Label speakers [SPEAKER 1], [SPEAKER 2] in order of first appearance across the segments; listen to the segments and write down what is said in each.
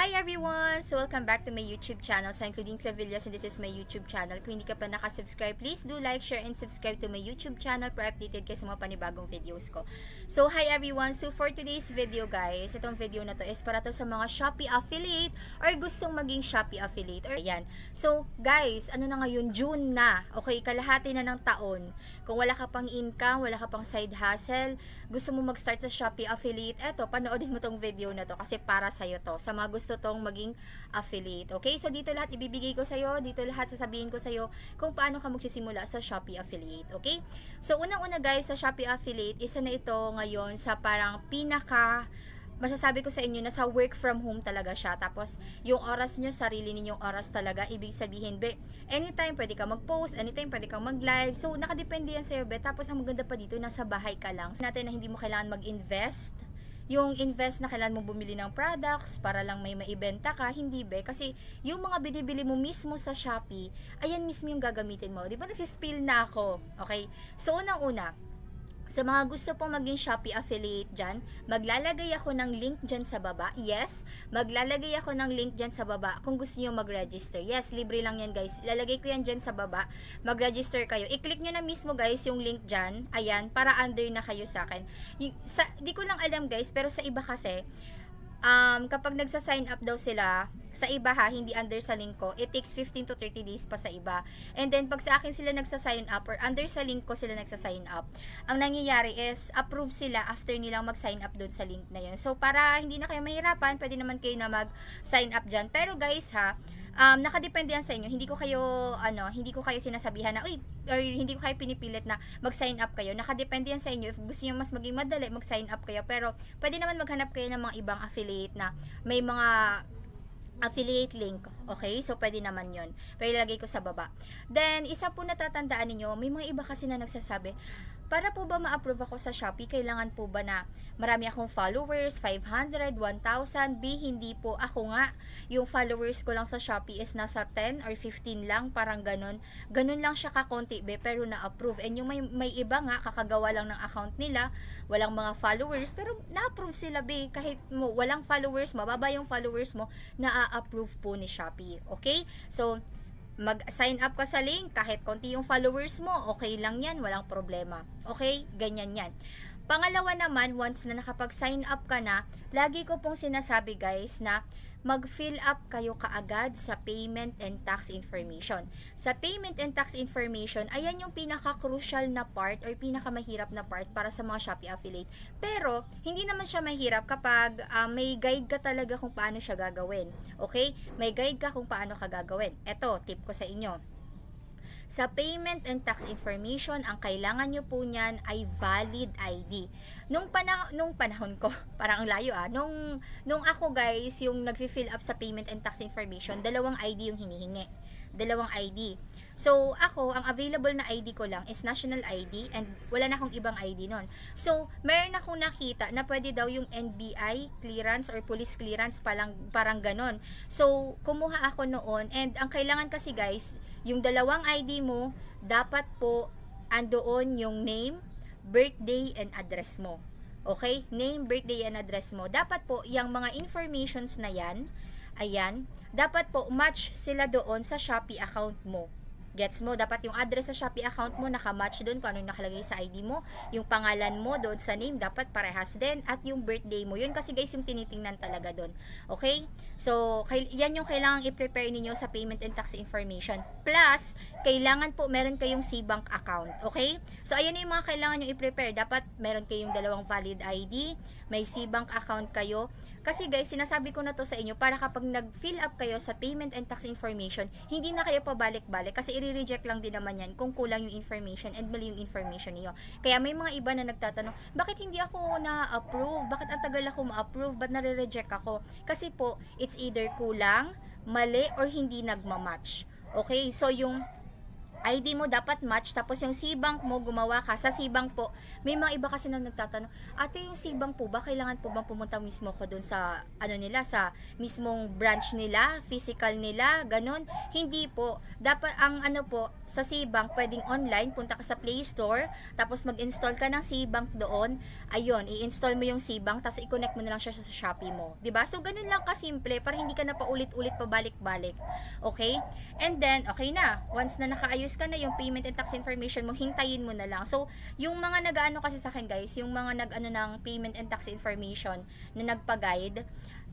[SPEAKER 1] Hi everyone! So welcome back to my YouTube channel. So including Clavillas, and this is my YouTube channel. Kung hindi ka pa nakasubscribe, please do like, share, and subscribe to my YouTube channel para updated kayo sa mga panibagong videos ko. So hi everyone! So for today's video guys, itong video na to is para to sa mga Shopee affiliate or gustong maging Shopee affiliate. Or yan. So guys, ano na ngayon? June na. Okay, kalahati na ng taon. Kung wala ka pang income, wala ka pang side hustle, gusto mo mag-start sa Shopee affiliate, eto, panoodin mo tong video na to kasi para sa'yo to. Sa mga gusto tong maging affiliate. Okay? So, dito lahat ibibigay ko sa'yo. Dito lahat sasabihin ko sa'yo kung paano ka magsisimula sa Shopee affiliate. Okay? So, unang-una guys, sa Shopee affiliate, isa na ito ngayon sa parang masasabi ko sa inyo na sa work from home talaga siya. Tapos, yung oras nyo, sarili ninyong oras talaga. Ibig sabihin, anytime pwede ka mag-post, anytime pwede kang mag-live. So, nakadepende yan sa'yo, Tapos, ang maganda pa dito, nasa bahay ka lang. So, natin na hindi mo kailangan mag-invest. Yung invest na kailangan mo bumili ng products para lang may maibenta ka, hindi kasi yung mga binibili mo mismo sa Shopee, ayan mismo yung gagamitin mo. Di ba nagsispill na ako? Okay? So, unang-una, sa mga gusto pong maging Shopee affiliate dyan, maglalagay ako ng link dyan sa baba. Yes, maglalagay ako ng link dyan sa baba kung gusto nyo mag-register. Yes, libre lang yan guys. Ilalagay ko yan dyan sa baba. Mag-register kayo. I-click nyo na mismo guys yung link dyan. Ayan, para under na kayo sa akin. Di ko lang alam guys, pero sa iba kasi, kapag nagsa-sign up daw sila, sa iba hindi under sa link ko, it takes 15 to 30 days pa sa iba. And then, pag sa akin sila nagsa-sign up, or under sa link ko sila nagsa-sign up, ang nangyayari is, approve sila after nilang mag-sign up doon sa link na yun. So, para hindi na kayo mahirapan, pwede naman kayo na mag-sign up dyan. Pero guys nakadepende yan sa inyo. Hindi ko kayo sinasabihan na, or hindi ko kayo pinipilit na mag-sign up kayo. Nakadepende yan sa inyo. If gusto niyo mas maging madali, mag-sign up kayo. Pero, pwede naman maghanap kayo ng mga ibang affiliate na may mga affiliate link. Okay? So, pwede naman yun. Pero ilagay ko sa baba. Then, isa po natatandaan ninyo, may mga iba kasi na nagsasabi, para po ba ma-approve ako sa Shopee, kailangan po ba na marami akong followers, 500, 1,000, hindi po. Ako nga, yung followers ko lang sa Shopee is nasa 10 or 15 lang, parang ganun. Ganun lang siya kakonti, pero na-approve. And yung may iba nga, kakagawa lang ng account nila, walang mga followers, pero na-approve sila, kahit walang followers, mababa yung followers mo, na-approve po ni Shopee. Okay? So, mag-sign up ka sa link, kahit konti yung followers mo, okay lang yan, walang problema. Okay? Ganyan yan. Pangalawa naman, once na nakapag-sign up ka na, lagi ko pong sinasabi guys na mag-fill up kayo kaagad sa payment and tax information. Sa payment and tax information, ayan yung pinaka-crucial na part or pinaka-mahirap na part para sa mga Shopee affiliate. Pero, hindi naman siya mahirap kapag may guide ka talaga kung paano siya gagawin. Okay? May guide ka kung paano ka gagawin. Eto, tip ko sa inyo. Sa payment and tax information, ang kailangan nyo po niyan ay valid ID. Nung panahon ko, parang ang layo nung ako guys, yung nag-fill up sa payment and tax information, dalawang ID yung hinihingi. Dalawang ID. So, ang available na ID ko lang is national ID and wala na akong ibang ID nun. So, meron akong nakita na pwede daw yung NBI clearance or police clearance parang ganon. So, kumuha ako noon and ang kailangan kasi guys, yung dalawang ID mo, dapat po andoon yung name, birthday, and address mo. Okay? Name, birthday, and address mo. Dapat po, yung mga informations na yan, ayan, dapat po match sila doon sa Shopee account mo. Gets mo? Dapat yung address sa Shopee account mo nakamatch doon kung ano yung nakalagay sa ID mo. Yung pangalan mo doon sa name dapat parehas din. At yung birthday mo. Yun kasi guys yung tinitingnan talaga doon. Okay? So, yan yung kailangan i-prepare ninyo sa payment and tax information. Plus, kailangan po meron kayong C-Bank account. Okay? So, ayan yung mga kailangan nyo i-prepare. Dapat meron kayong dalawang valid ID. May C-Bank account kayo. Kasi guys, sinasabi ko na to sa inyo para kapag nag-fill up kayo sa payment and tax information, hindi na kayo pabalik-balik kasi i-reject lang din naman yan kung kulang yung information and mali yung information niyo. Kaya may mga iba na nagtatanong, bakit hindi ako na-approve? Bakit ang tagal ako ma-approve? Ba't nare-reject ako? Kasi po, it's either kulang, mali, or hindi nagmamatch. Okay? So, yung ID mo dapat match, tapos yung C-Bank mo, gumawa ka sa C-Bank po. May mga iba kasi na nagtatanong, ate yung C-Bank po ba, kailangan po bang pumunta mismo ko dun sa, sa mismong branch nila, physical nila, ganun? Hindi po. Dapat, sa Cbank, pwedeng online, punta ka sa Play Store, tapos mag-install ka ng Cbank doon. Ayun, i-install mo yung Cbank, tapos i-connect mo na lang siya sa Shopee mo. 'Di ba? So, ganun lang kasimple, para hindi ka na paulit-ulit pabalik-balik. Okay? And then, okay na. Once na nakaayos ka na yung payment and tax information mo, hintayin mo na lang. So, yung mga nag-ano kasi sa akin guys, yung mga nag-ano ng payment and tax information na nagpa-guide,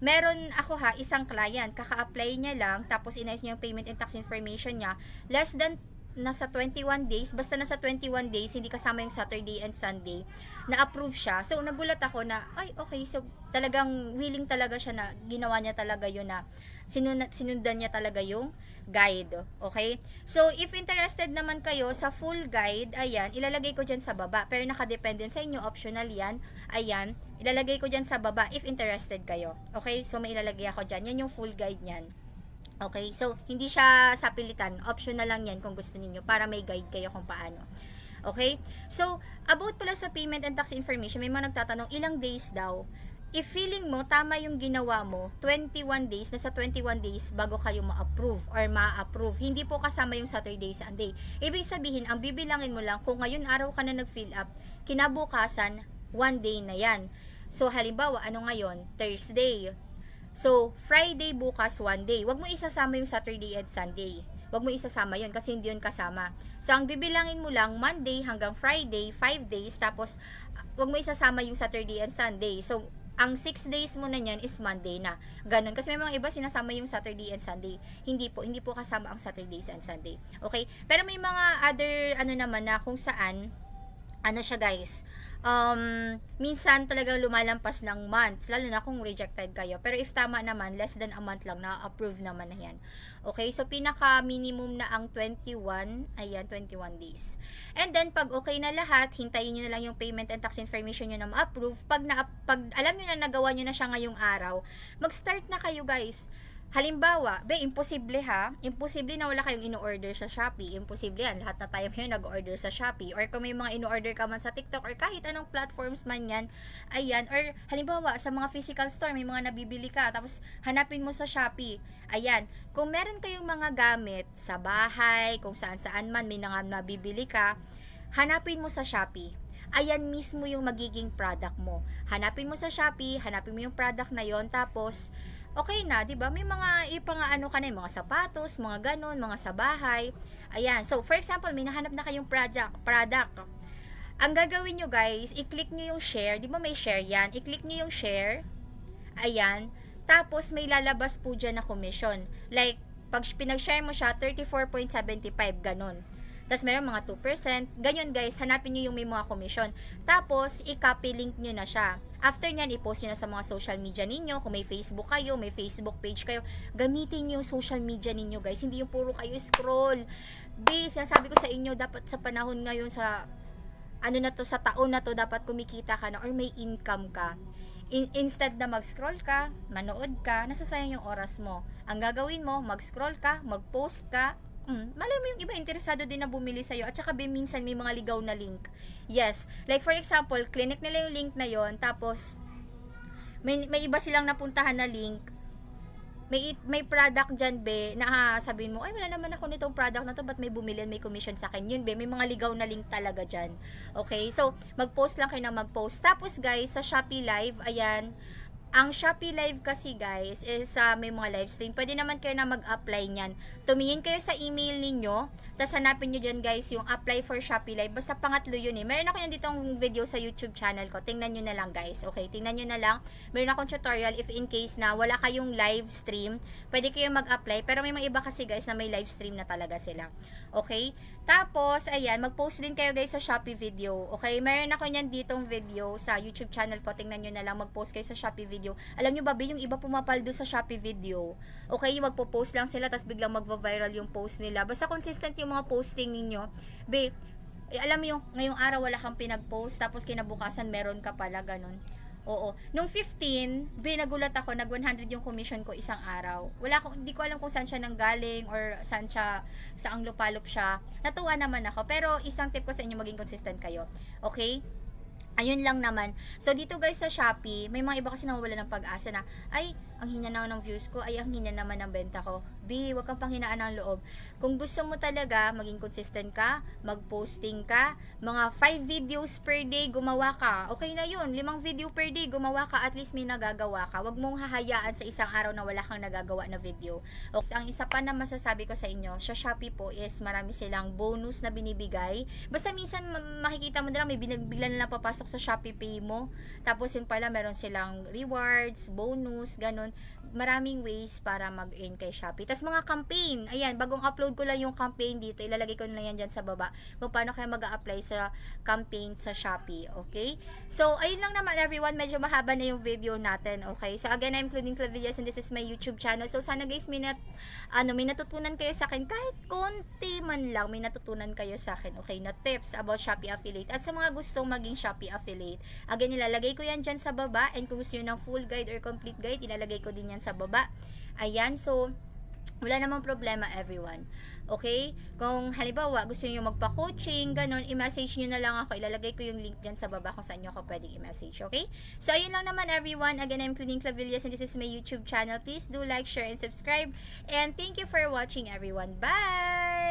[SPEAKER 1] meron ako isang client, kaka-apply niya lang, tapos inayos niya yung payment and tax information niya, less than nasa 21 days, basta nasa 21 days, hindi kasama yung Saturday and Sunday, na-approve siya. So, nagulat ako na, ay, okay, so, talagang willing talaga siya na, ginawa niya talaga yun na, sinundan niya talaga yung guide. Okay? So, if interested naman kayo sa full guide, ayan, ilalagay ko dyan sa baba. Pero nakadepende sa inyo, optional yan. Ayan, ilalagay ko dyan sa baba if interested kayo. Okay? So, may ilalagay ako dyan. Yan yung full guide niyan. Okay, so hindi siya sa pilitan, optional lang yan kung gusto niyo para may guide kayo kung paano. Okay, so about pala sa payment and tax information, may mga nagtatanong ilang days daw. If feeling mo tama yung ginawa mo, 21 days, nasa 21 days bago kayo ma-approve or ma-approve. Hindi po kasama yung Saturday, Sunday. Ibig sabihin, ang bibilangin mo lang, kung ngayon araw ka na nag-fill up, kinabukasan, 1 day na yan. So halimbawa, ano ngayon? Thursday. So, Friday bukas 1 day. Huwag mo isasama yung Saturday and Sunday. Huwag mo isasama yun kasi hindi yun kasama. So, ang bibilangin mo lang Monday hanggang Friday, 5 days. Tapos, huwag mo isasama yung Saturday and Sunday. So, ang 6 days mo na yan is Monday na. Ganon. Kasi may mga iba sinasama yung Saturday and Sunday. Hindi po kasama ang Saturdays and Sunday. Okay? Pero may mga other, naman na kung saan, siya guys, minsan talagang lumalampas ng months, lalo na kung rejected kayo. Pero if tama naman, less than a month lang, na-approve naman na yan. Okay, so pinaka minimum na ang 21, ayan, 21 days. And then, pag okay na lahat, hintayin nyo na lang yung payment and tax information nyo na ma-approve. Pag alam nyo na nagawa nyo na siya ngayong araw, mag-start na kayo guys. Halimbawa, imposible imposible na wala kayong ino-order sa Shopee. Imposible yan. Lahat na tayo ngayon nag-order sa Shopee. Or kung may mga ino-order ka man sa TikTok or kahit anong platforms man yan, ayan. Or halimbawa, sa mga physical store, may mga nabibili ka, tapos hanapin mo sa Shopee. Ayan. Kung meron kayong mga gamit sa bahay, kung saan-saan man may nabibili ka, hanapin mo sa Shopee. Ayan mismo yung magiging product mo. Hanapin mo sa Shopee, hanapin mo yung product na yon, tapos okay na, 'di ba? May mga ka na, mga sapatos, mga ganon, mga sa bahay. Ayan. So, for example, may nahanap na kayong product. Ang gagawin nyo guys, i-click nyo yung share. 'Di ba may share 'yan? I-click nyo yung share. Ayan. Tapos may lalabas po diyan na commission. Like pag pinag-share mo siya, 34.75 ganon. Tapos meron mga 2%. Ganyan guys, hanapin nyo yung may mga commission. Tapos, i-copy link nyo na siya. After nyan, i-post nyo na sa mga social media ninyo. Kung may Facebook kayo, may Facebook page kayo, gamitin nyo yung social media ninyo guys. Hindi yung puro kayo scroll. Sinasabi ko sa inyo, dapat sa panahon ngayon sa sa taon na to, dapat kumikita ka na or may income ka. Instead na mag-scroll ka, manood ka, nasasayang yung oras mo. Ang gagawin mo, mag-scroll ka, mag-post ka, malay mo yung iba interesado din na bumili sa'yo. At saka minsan may mga ligaw na link. Yes. Like for example, clinic nila yung link na yon, tapos may iba silang napuntahan na link. May product dyan, na sabihin mo, ay wala naman ako nitong product na to, ba't may bumili, may commission sa akin. Yun, may mga ligaw na link talaga dyan. Okay? So, mag-post lang kayo na mag-post. Tapos guys, sa Shopee Live, ayan, ang Shopee Live kasi guys is may mga live stream. Pwede naman kayo na mag-apply niyan. Tumingin kayo sa email ninyo, tapos hanapin nyo dyan guys yung apply for Shopee Live. Basta pangatlo yun Meron ako yan ditong video sa YouTube channel ko. Tingnan nyo na lang guys. Okay, tingnan nyo na lang. Meron akong tutorial if in case na wala kayong live stream. Pwede kayo mag-apply. Pero may mga iba kasi guys na may live stream na talaga sila. Okay? Tapos, ayan, mag-post din kayo guys sa Shopee video. Okay? Meron ako nyan ditong video sa YouTube channel ko. Tingnan nyo na lang. Mag-post kayo sa Shopee video. Alam nyo ba, yung iba pumapaldo sa Shopee video. Okay? Magpo-post lang sila, tapos biglang magva-viral yung post nila. Basta consistent yung mga posting ninyo. Alam mo yung ngayong araw wala kang pinag-post, tapos kinabukasan meron ka pala, ganun. Oo. Nung 15, nagulat ako, nag 100 yung commission ko isang araw. Hindi ko alam kung saan siya nanggaling or saang lupalop siya. Natuwa naman ako. Pero isang tip ko sa inyo, maging consistent kayo. Okay? Ayun lang naman. So, dito guys sa Shopee, may mga iba kasi nawawala ng pag-asa na, ay, ang hina naman ng views ko, ay ang hina naman ng benta ko. B, wag kang panghinaan ng loob. Kung gusto mo talaga, maging consistent ka, mag-posting ka, mga 5 videos per day, gumawa ka. Okay na yun, 5 video per day, gumawa ka, at least may nagagawa ka. Wag mong hahayaan sa isang araw na wala kang nagagawa na video. Okay. Ang isa pa na masasabi ko sa inyo, sa Shopee po is marami silang bonus na binibigay. Basta minsan makikita mo na lang, may bigla na lang papasok sa Shopee Pay mo. Tapos yun pala, meron silang rewards, bonus, ganun. Maraming ways para mag-earn kay Shopee. Tapos mga campaign, ayan, bagong upload ko lang yung campaign dito, ilalagay ko na lang yan dyan sa baba, kung paano kayo mag-a-apply sa campaign sa Shopee, okay? So, ayun lang naman everyone, medyo mahaba na yung video natin, okay? So, again, I'm Claudine Clavillas and this is my YouTube channel. So, sana guys, may natutunan kayo sa akin, kahit konti man lang, may natutunan kayo sa akin, okay, na tips about Shopee Affiliate. At sa mga gustong maging Shopee Affiliate, again, ilalagay ko yan dyan sa baba, and kung gusto nyo ng full guide or complete guide, ilalagay ko din yan sa baba. Ayan, so wala namang problema everyone. Okay? Kung halimbawa gusto niyo magpa-coaching, ganun, i-message niyo na lang ako. Ilalagay ko yung link diyan sa baba kung saan niyo ako pwedeng i-message, okay? So ayun lang naman everyone. Again, I'm Claudine Clavillas and this is my YouTube channel. Please do like, share and subscribe. And thank you for watching everyone. Bye.